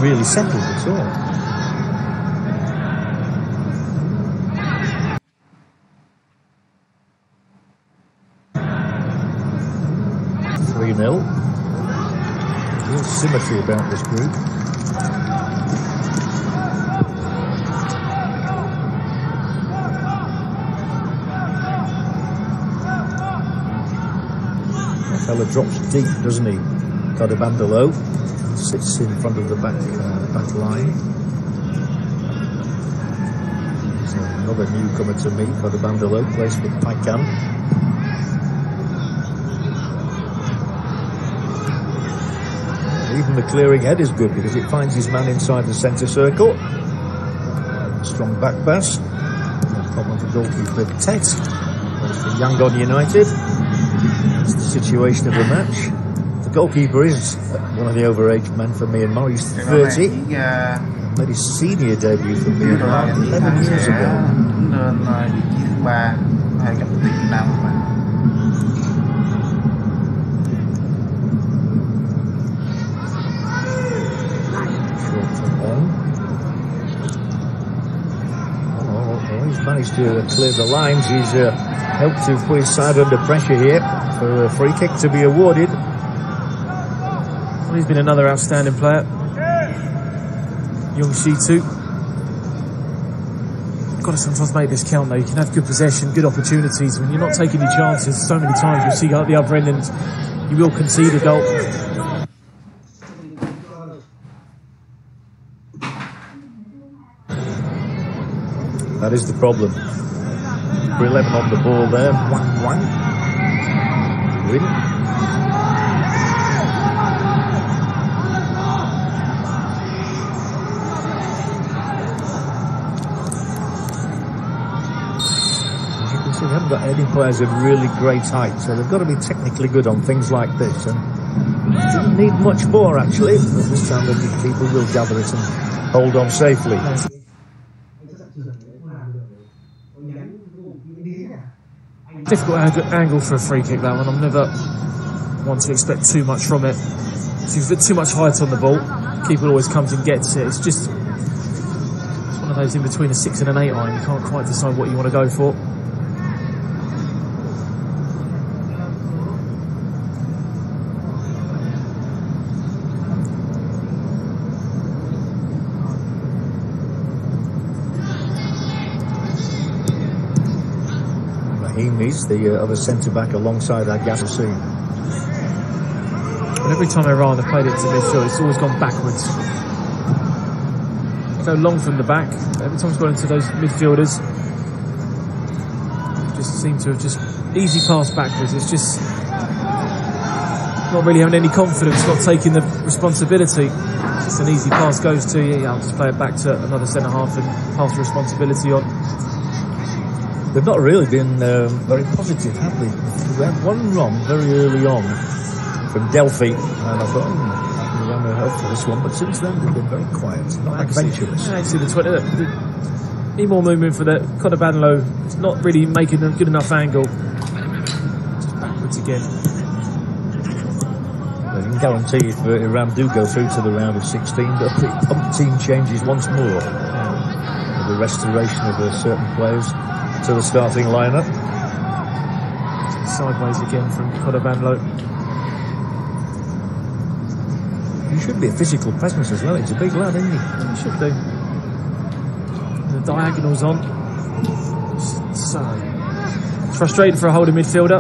really settled at all. Real symmetry about this group. The fella drops deep, doesn't he? Codabandolo sits in front of the back line. So another newcomer to me, Codabandolo, plays for Paikan. Even the clearing head is good because it finds his man inside the centre circle. Strong back pass. No problem for goalkeeper Tet. For Yangon United. That's the situation of the match. The goalkeeper is one of the overage men for Myanmar. He's 30. Made his senior debut for Myanmar 11 years ago. Managed to clear the lines. He's helped to put his side under pressure here for a free kick to be awarded. Well, he's been another outstanding player. Young Shitu. You've got to sometimes make this count though. You can have good possession, good opportunities. When you're not taking your chances, so many times you'll see at the other end and you will concede a goal. That is the problem. Number 11 on the ball there. 1-1. Win. As you can see, they haven't got any players of really great height, so they've got to be technically good on things like this. And didn't need much more, actually. But this time the people will gather it and hold on safely. Difficult angle for a free kick, that one. I'm never one to expect too much from it. If you've got too much height on the ball, keeper always comes and gets it. It's one of those in between a 6 and an 8 iron. You can't quite decide what you want to go for. He's the other centre-back alongside Agassi. And every time Iran have played it to midfield, it's always gone backwards. Go long from the back. Every time it's gone into those midfielders, just seem to have just easy pass backwards. It's just not really having any confidence, not taking the responsibility. Just an easy pass goes to you. Yeah, I'll just play it back to another centre-half and pass the responsibility on. They've not really been very positive, have they? We had one run very early on from Delphi, and I thought, I'm going to hope for this one. But since then, they've been very quiet, not adventurous. I see the Twitter. Need more movement for the Codabandolo. It's not really making a good enough angle. Just backwards again. I can guarantee if Iran do go through to the round of 16, there'll be umpteen changes once more. The restoration of certain players to the starting lineup. Sideways again from Codabandolo. He should be a physical presence as well. He's a big lad, isn't he? He should do. And the diagonals on. So it's frustrating for a holding midfielder.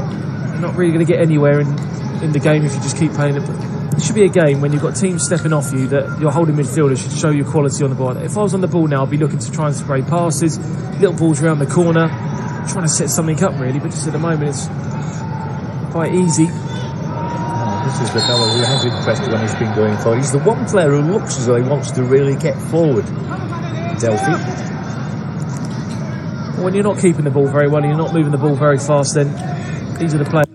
You're not really going to get anywhere in the game if you just keep playing it. It should be a game when you've got teams stepping off you that your holding midfielder should show you quality on the ball. If I was on the ball now, I'd be looking to try and spray passes, little balls around the corner, trying to set something up really, but just at the moment it's quite easy. This is the fellow who has impressed when he's been going forward. He's the one player who looks as though he wants to really get forward. Delphi. When you're not keeping the ball very well and you're not moving the ball very fast, then these are the players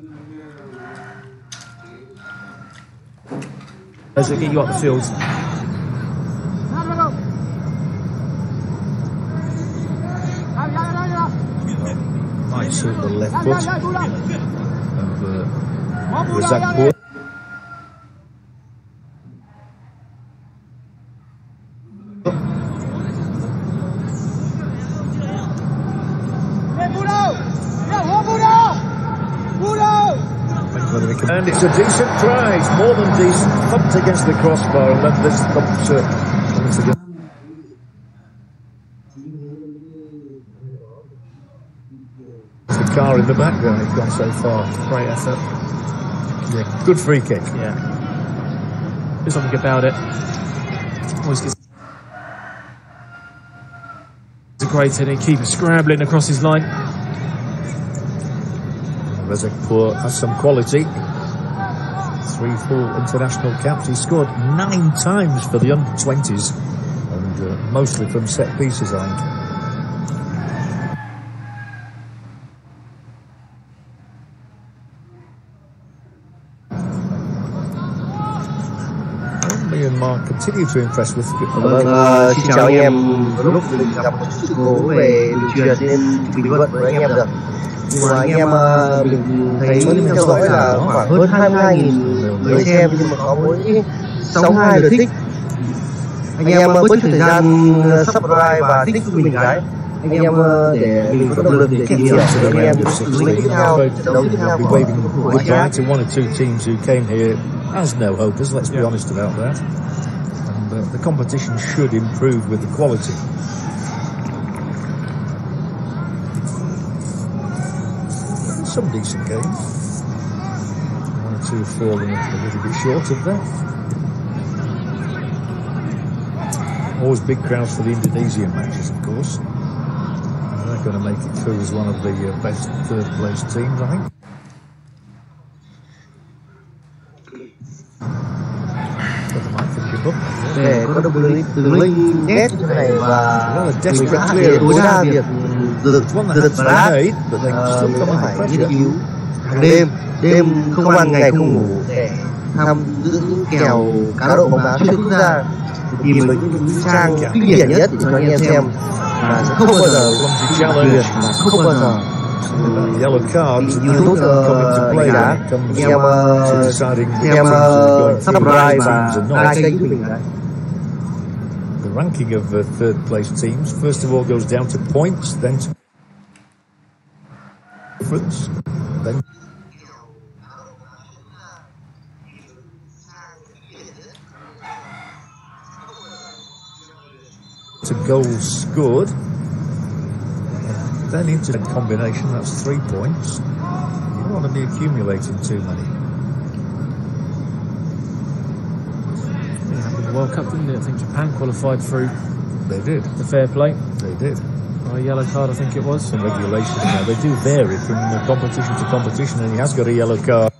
that get you up the field. Nice with the left foot of Razakpur. And it's a decent prize, more than decent. Thumped against the crossbar, and then this thumped against. The car in the background, it's gone so far. Great effort. Yeah, good free kick. Yeah. There's something about it. Always gets a great heading, keeper scrambling across his line. Rezekpour has some quality. 3 full international caps. He scored 9 times for the under-20s, and mostly from set pieces, I think. Myanmar continue to impress with. Xin chào anh em. Lúc mình gặp một sự cố về đường truyền nên bình luận với anh em được. Nhưng mà anh em mình thấy theo dõi là khoảng hơn 22.000 người xem, nhưng mà có mỗi 62 lượt thích. Anh em bớt thời gian subscribe và thích cho mình cái. Anh em để mình có động lực để kiểm nghiệm để anh em link tiếp theo, trận đấu tiếp theo của ASIAD. To 1 or 2 teams who came here as no hopers, let's be honest about that. And the competition should improve with the quality. Some decent games. 1 or 2 have fallen a little bit short of that. Always big crowds for the Indonesian matches, of course. And they're going to make it through as one of the best third-place teams, I think. Để có động lực từ link nét như này và mình sẽ hạn chế tối đa việc giật và lát, mình phải nghiên cứu hàng đêm không ăn ngày không ngủ để tham dự những kèo cá độ bóng đá xuyên quốc gia, tìm những trang kinh điển nhất để cho anh em xem, và sẽ không bao giờ truyền và không bao giờ Yellow cards YouTube đánh giá. Em subscribe và like kênh của mình đấy. The ranking of third place teams first of all goes down to points, then to difference, then to goals scored. Then into a combination, that's 3 points. You don't want to be accumulating too many. It happened in the World Cup, didn't it? I think Japan qualified through. They did. The fair play. They did. A yellow card, I think it was. Some regulations now. They do vary from competition to competition, and he has got a yellow card.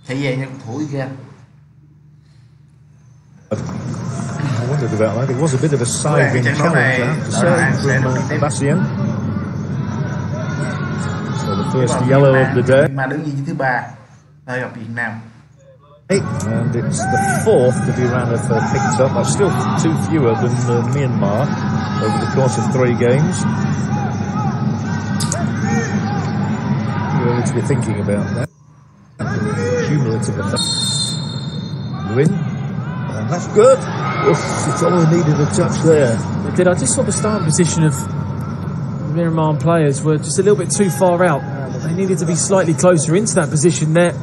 Thấy về nha, thủ kia. I wondered about that. It was a bit of a side-in challenge, I have to say, from ASIAD. So the first yellow of the day. Mà đứng thứ 3 nơi gặp Việt Nam. And it's the 4th that Iran have picked up. That's still 2 fewer than Myanmar over the course of 3 games. You need to be thinking about that. Cumulative effect. Luận. And that's good. It's only needed a touch there. It did. I just thought the starting position of Myanmar players were just a little bit too far out. They needed to be slightly closer into that position there.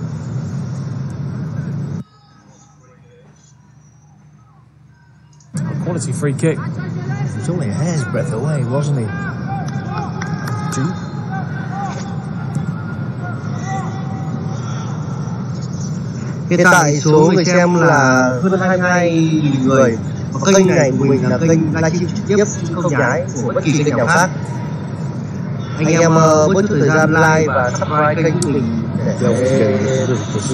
A quality free kick. He was only a hair's breadth away, wasn't he? 2. Hiện tại số người xem là hơn 22.000 người. Và kênh này của mình là kênh livestream trực tiếp không nhái của bất kỳ kênh nào khác. Anh em bớt thời gian like và subscribe kênh của mình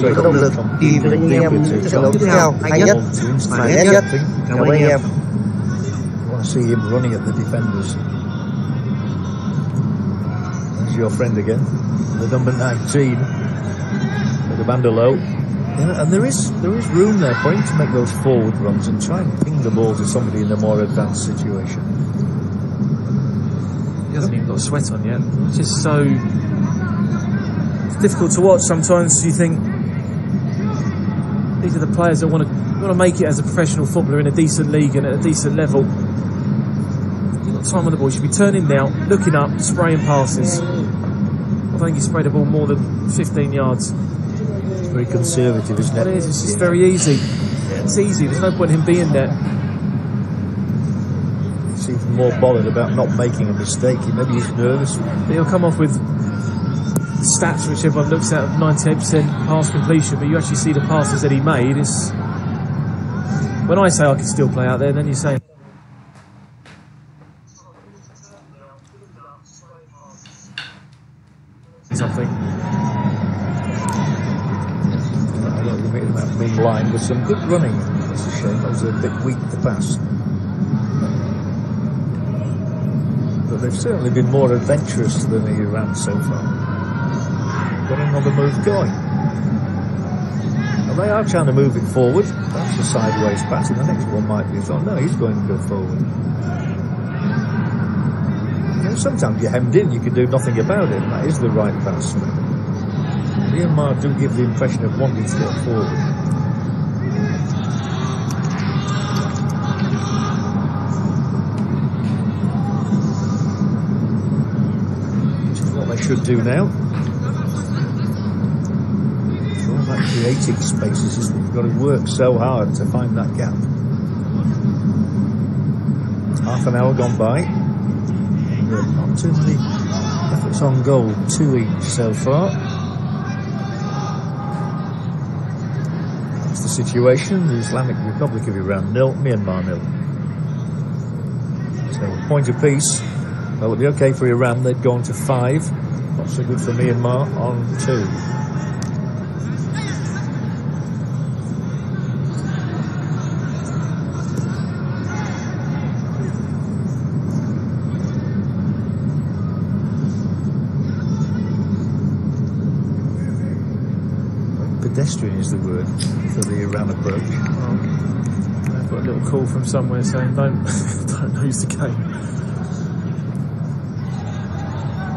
để có động lực tìm cho anh em những trận đấu tiếp theo hay nhất và nét nhất. Cảm ơn anh em. Want to see him running at the defenders. There's your friend again, the number 19, with the bandolo. And there is room there for him to make those forward runs and try and ping the ball to somebody in a more advanced situation. He hasn't even got a sweat on yet. It's just so difficult to watch sometimes. You think these are the players that want to make it as a professional footballer in a decent league and at a decent level. You've got time on the ball. You should be turning now, looking up, spraying passes. I think he sprayed the ball more than 15 yards. Very conservative, isn't it? It is. It's just very easy. It's easy. There's no point in him being there. He's even more bothered about not making a mistake. Maybe he's nervous. But he'll come off with stats which everyone looks at of 98% pass completion, but you actually see the passes that he made. It's when I say I can still play out there, then you say something. I don't admit about being line with some good running. It's a shame that was a bit weak to pass. But they've certainly been more adventurous than Iran so far. Got another move going. And they are trying to move it forward. That's a sideways pass, and the next one might be as well. No, he's going to go forward. You know, sometimes you're hemmed in, you can do nothing about it, and that is the right pass. Myanmar do give the impression of wanting to go forward. Which is what they should do now. It's all about creating spaces, isn't it? You've got to work so hard to find that gap. Half an hour gone by. Not too many efforts on goal, 2 each so far. That's the situation. The Islamic Republic of Iran 0, Myanmar 0. So a point apiece. Well, it'll be okay for Iran. They'd gone to 5. Not so good for Myanmar on 2. Pedestrian is the word for the Iran approach. I've got a little call from somewhere saying don't lose the game.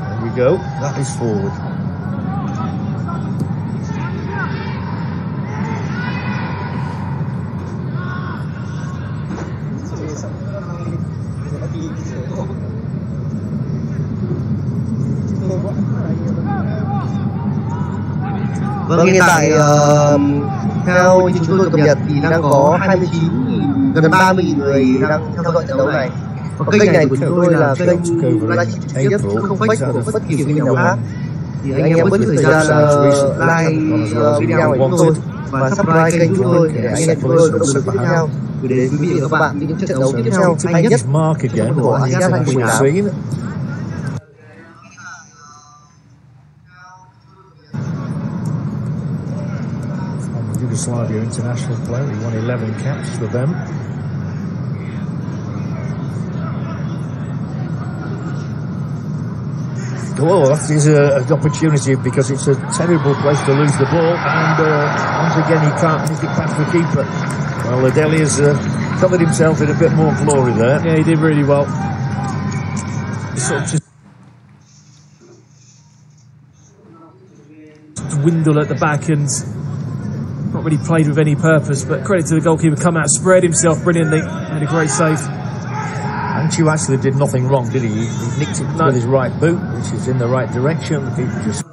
There we go. That is forward. Vâng, hiện tại theo như chúng tôi cập nhật thì đang có 29.000, gần 30.000 người đang theo dõi trận đấu này. Và kênh này của chúng tôi là kênh giá trị trực tiếp, không fake của bất kỳ kênh nào khác. Thì anh em bớt thời gian like video của chúng tôi và subscribe kênh chúng tôi để anh em chúng tôi có động lực tiếp theo gửi đến quý vị và các bạn những trận đấu tiếp theo hay nhất của ASIAD 2018. Yugoslavia international player, he won 11 caps for them. Oh, that is an opportunity because it's a terrible place to lose the ball, and once again he can't make it past the keeper. Well, Adeli has covered himself in a bit more glory there. Yeah, he did really well. Sort of just dwindle at the back and not really played with any purpose, but credit to the goalkeeper, come out, spread himself brilliantly, made a great save. Anchu actually did nothing wrong, did he? He nicked it with his right boot, which is in the right direction. The keeper just...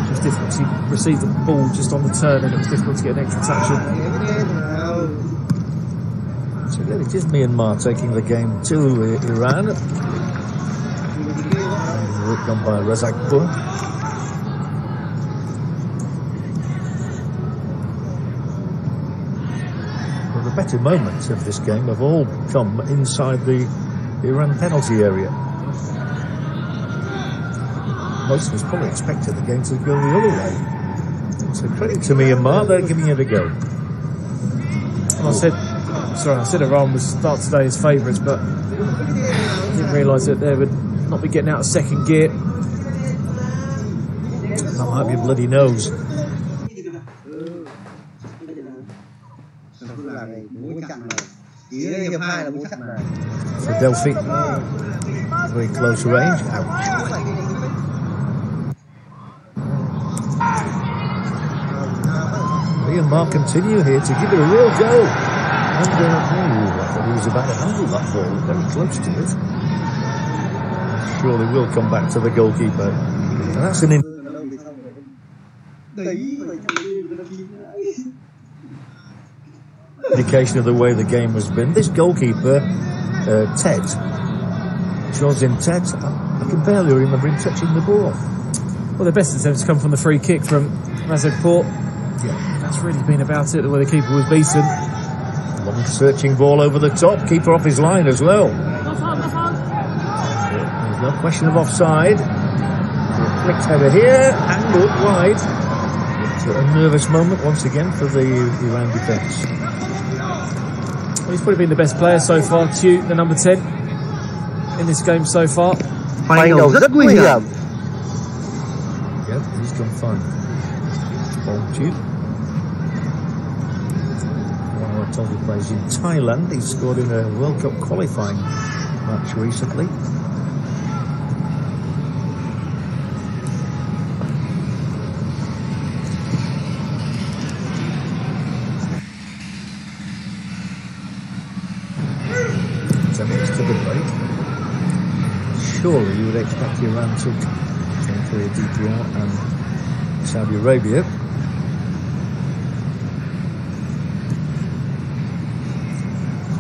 Just difficult to receive the ball just on the turn, and it was difficult to get an extra touch in. So yeah, it is Myanmar taking the game to Iran. Work done by Razakpur. Well, the better moments of this game have all come inside the Iran penalty area. Most of us probably expected the game to go the other way. So credit to Myanmar, they're giving it a go. Well, I said Iran would start today as favourites, but I didn't realise that they would not be getting out of second gear. That might be a bloody nose. For Delphi, very close range. Ouch. Myanmar continue here to give it a real go. And I thought he was about to handle that ball, very close to it. surely will come back to the goalkeeper. And that's an indication of the way the game has been. This goalkeeper, Tet, Joseph Tet, I can barely remember him touching the ball. Well, the best attempts come from the free kick from Razakport. Yeah, that's really been about it, the way the keeper was beaten. Long searching ball over the top, keeper off his line as well. There's no question of offside. Flicked header here, angled wide. It's a nervous moment once again for the Iran defence. Well, he's probably been the best player so far, Chu, the number 10, in this game so far. Final rất nguy hiểm. Yep, he's done fine. Chu. One I told you plays in Thailand. He scored in a World Cup qualifying match recently. To the break. Surely you would expect Iran to clear DPR and Saudi Arabia.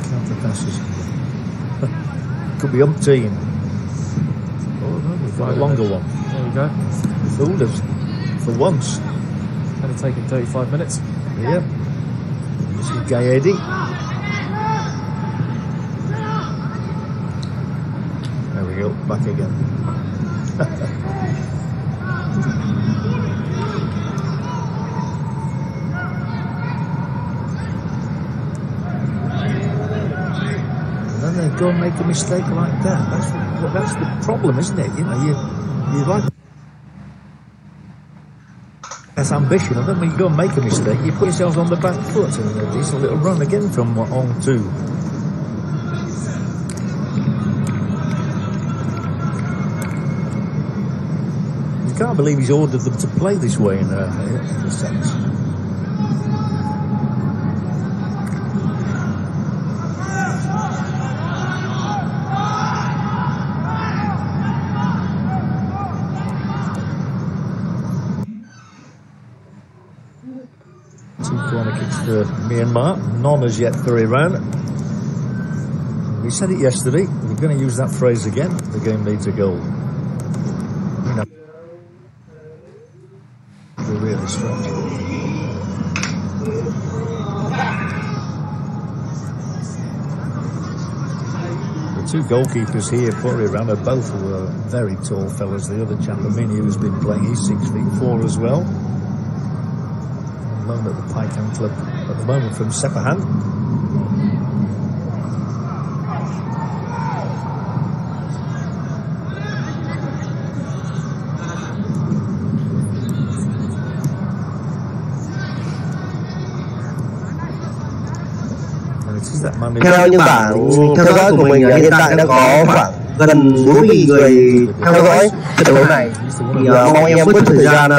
Counter passes. Could be umpteen. Oh no, we've got a longer one. There we go. Fooled us for once. Had it taken 35 minutes. Yep. This is Gaedi. Back again. And then they go and make a mistake like that. That's the problem, isn't it? You know, you like that's ambition, and then when you go and make a mistake, you put yourselves on the back foot, and a decent little run again from on two. I can't believe he's ordered them to play this way in a sense. Two corner kicks for Myanmar, none as yet for Iran. We said it yesterday, we're going to use that phrase again, the game needs a goal. Really strange. The two goalkeepers here for Iran are both very tall fellas. The other chap, Amini, who's been playing, he's 6'4" as well. Loan at the Paikan club at the moment from Sepahan. Theo những bảng theo dõi của mình hiện tại đã có khoảng gần 40.000 người theo dõi trận đấu này. Thì mong anh em bớt thời gian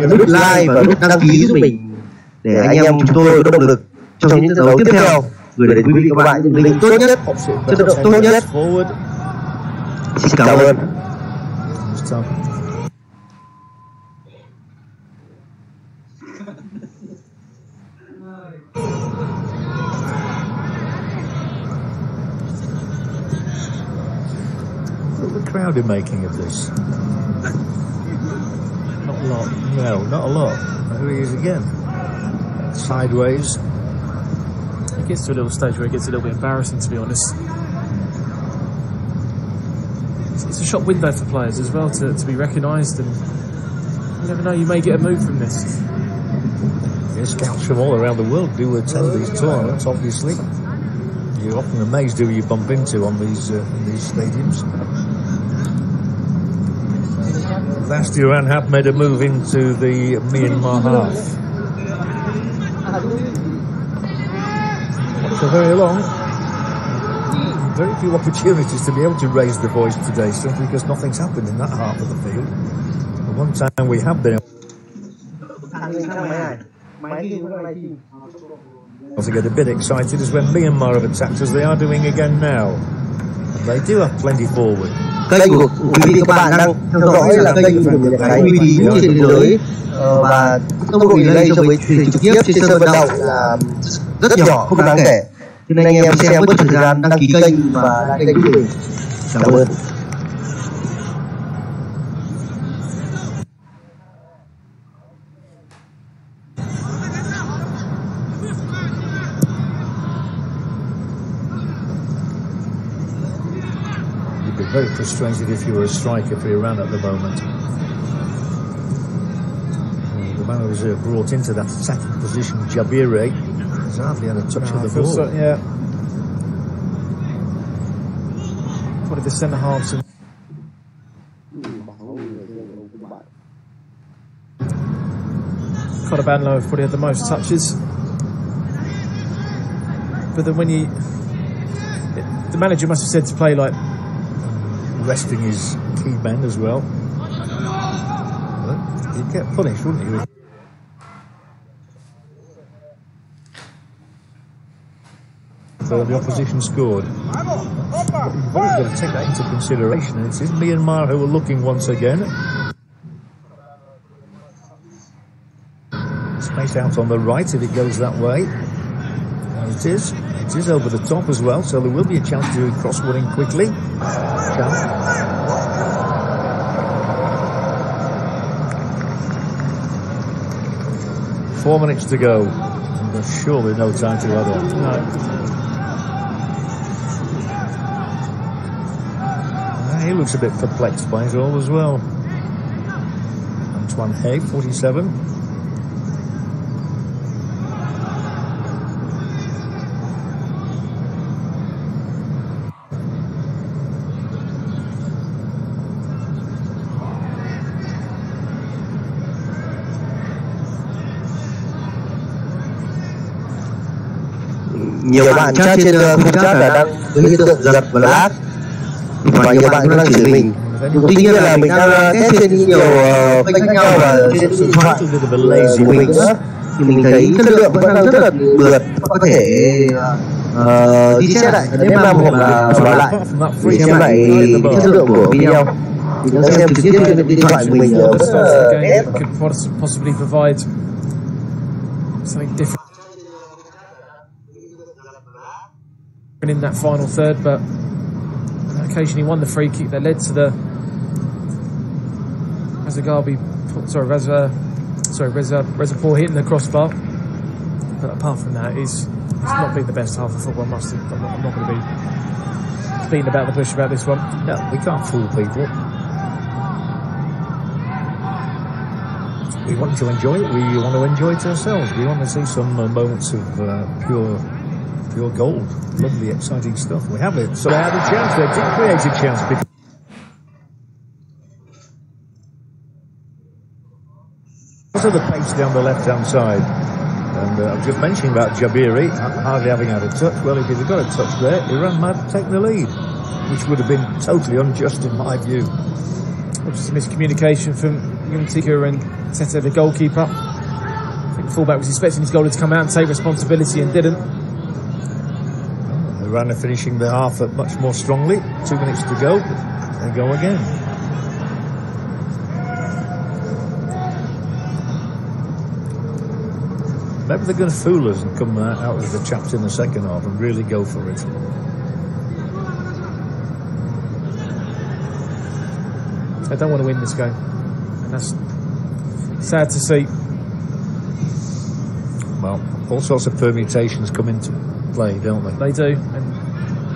nút like và nút đăng ký giúp mình để anh em chúng tôi có động lực trong những trận đấu tiếp theo, gửi đến quý vị và các bạn những link tốt nhất, chất lượng tốt nhất. Xin cảm ơn. Crowd are making of this? Not a lot. No, not a lot. Here he is again. Sideways. It gets to a little stage where it gets a little bit embarrassing, to be honest. It's a shop window for players as well to be recognised, and you never know, you may get a move from this. Yeah, scouts from all around the world do attend these tournaments, obviously. You're often amazed who you bump into on these stadiums. Last Iran have made a move into the Myanmar half. Not for very long. Very few opportunities to be able to raise the voice today, simply because nothing's happened in that half of the field. The one time we have been able to get a bit excited is when Myanmar have attacked, as they are doing again now. And they do have plenty forward. kênh của quý vị các bạn đang theo dõi là kênh của một cái uy tín trên thế giới, và tốc độ delay so với truyền hình trực tiếp trên sân vận động là rất nhỏ, không đáng kể. Cho nên anh em xem mất thời gian đăng ký kênh và like kênh của mình. Cảm ơn. Very frustrated if you were a striker for Iran at the moment. The man who was brought into that attacking position, Jabiri, has hardly had a touch of the ball. So, yeah. What are the centre halves? Cotabanlo have probably had the most touches. But then when the manager must have said to play like, resting his key men as well. But he'd get punished, wouldn't he? So the opposition scored. But you've always got to take that into consideration. It's Myanmar who are looking once again. Space out on the right if it goes that way. And it is. It is over the top as well, so there will be a chance to cross one in quickly. 4 minutes to go. And there's surely no time to add on. No. He looks a bit perplexed by it all as well. Antoine Hay, 47. Nhiều bạn chat trên khung chat là đang có hiện tượng giật và lag, và nhiều bạn cũng đang chửi mình. Tuy nhiên là mình đang test trên nhiều kênh khác nhau và trên điện thoại của mình nữa, thì mình thấy chất lượng vẫn đang rất là mượt. Có thể đi xét lại nếm năm hoặc là nói lại để xem lại chất lượng của video. Mình đang xem trực tiếp trên điện thoại của mình ở possibly provide something different in that final third, but occasionally won the free kick that led to the Reservoir hitting the crossbar. But apart from that, it's not been the best half of football. I'm not going to be beating about the bush about this one. No, we can't fool people. We want to enjoy it. We want to enjoy it ourselves. We want to see some moments of pure gold. Lovely, exciting stuff. We have it. So they had a chance. They did create a chance. Because of the pace down the left-hand side. And I was just mentioning about Jabiri hardly having had a touch. Well, if he'd have got a touch there, Iran might take the lead, which would have been totally unjust in my view. Just a miscommunication from Yuntika and Tete, the goalkeeper. I think the fullback was expecting his goalie to come out and take responsibility and didn't. Iran are finishing the half up much more strongly. 2 minutes to go. They go again. Maybe they're going to fool us and come out as the chaps in the second half and really go for it. They don't want to win this game, and that's sad to see. Well, all sorts of permutations come into play, don't they? They do, and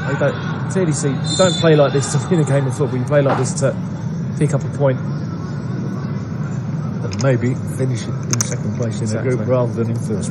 they don't clearly see. You don't play like this to win a game of football. You play like this to pick up a point. And maybe finish in second place in the group rather than in first.